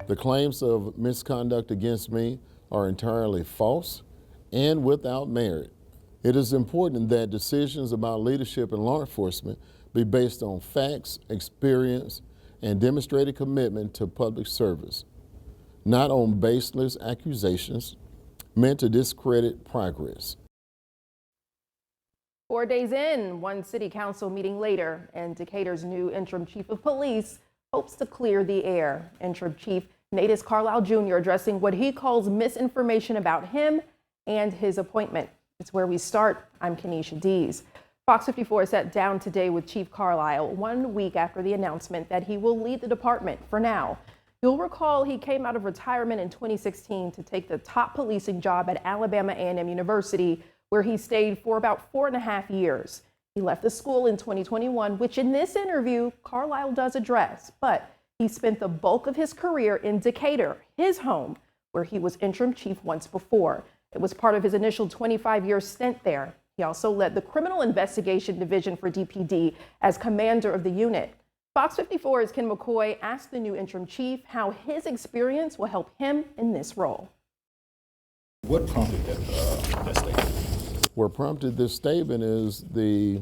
The claims of misconduct against me are entirely false and without merit. It is important that decisions about leadership in law enforcement be based on facts, experience, and demonstrated commitment to public service, not on baseless accusations meant to discredit progress. 4 days in, one city council meeting later, and Decatur's new interim chief of police hopes to clear the air. Interim Chief Nadis Carlisle Jr. addressing what he calls misinformation about him and his appointment. It's where we start. I'm Kenesha Dees. Fox 54 sat down today with Chief Carlisle 1 week after the announcement that he will lead the department for now. You'll recall he came out of retirement in 2016 to take the top policing job at Alabama A&M University, where he stayed for about 4.5 years. He left the school in 2021, which in this interview, Carlisle does address, but he spent the bulk of his career in Decatur, his home, where he was interim chief once before. It was part of his initial 25-year stint there. He also led the Criminal Investigation Division for DPD as commander of the unit. Fox 54's Ken McCoy asked the new interim chief how his experience will help him in this role. What prompted that statement? What prompted this statement is the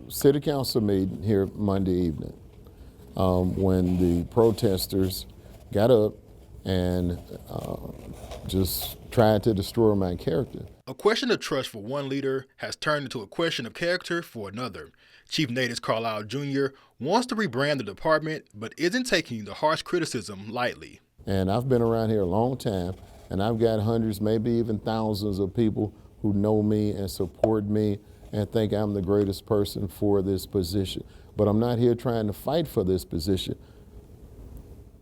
city council meeting here Monday evening when the protesters got up and just tried to destroy my character. A question of trust for one leader has turned into a question of character for another. Chief Nadis Carlisle Jr. wants to rebrand the department, but isn't taking the harsh criticism lightly. And I've been around here a long time, and I've got hundreds, maybe even thousands of people who know me and support me and think I'm the greatest person for this position. But I'm not here trying to fight for this position.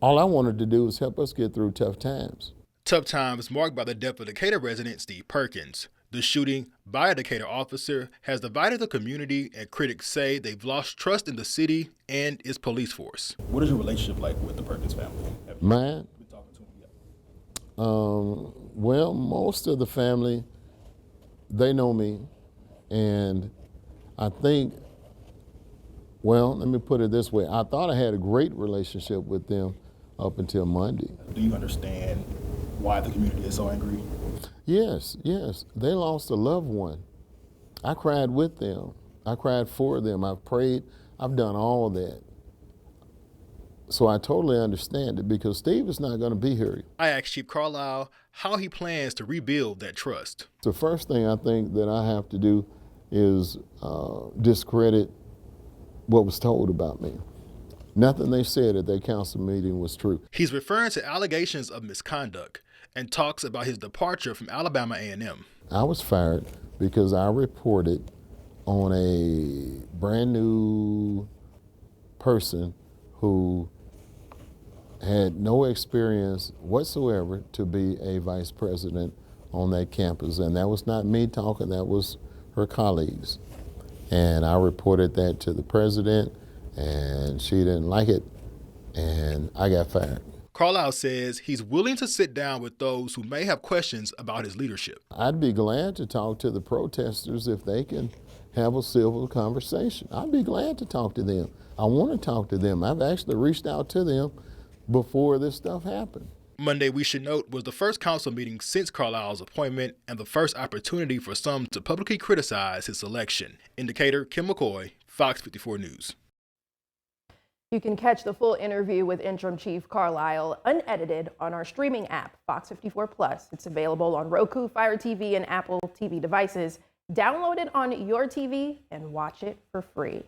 All I wanted to do was help us get through tough times. Tough times marked by the death of Decatur resident Steve Perkins. The shooting by a Decatur officer has divided the community, and critics say they've lost trust in the city and its police force. What is your relationship like with the Perkins family? Mine? Been talking to them yet? Well, most of the family, they know me, and I think, well, let me put it this way. I thought I had a great relationship with them up until Monday. Do you understand why the community is so angry? Yes. They lost a loved one. I cried with them. I cried for them. I've prayed. I've done all that. So I totally understand it because Steve is not going to be here. I asked Chief Carlisle how he plans to rebuild that trust. The first thing I think that I have to do is discredit what was told about me. Nothing they said at their council meeting was true. He's referring to allegations of misconduct and talks about his departure from Alabama A&M. I was fired because I reported on a brand new person who had no experience whatsoever to be a vice president on that campus. And that was not me talking, that was her colleagues. And I reported that to the president, and she didn't like it, and I got fired. Carlisle says he's willing to sit down with those who may have questions about his leadership. I'd be glad to talk to the protesters if they can have a civil conversation. I'd be glad to talk to them. I want to talk to them. I've actually reached out to them before this stuff happened. Monday, we should note, was the first council meeting since Carlisle's appointment and the first opportunity for some to publicly criticize his selection. In Decatur, Ken McCoy, Fox 54 News. You can catch the full interview with Interim Chief Carlisle unedited on our streaming app, Fox 54 Plus. It's available on Roku, Fire TV, and Apple TV devices. Download it on your TV and watch it for free.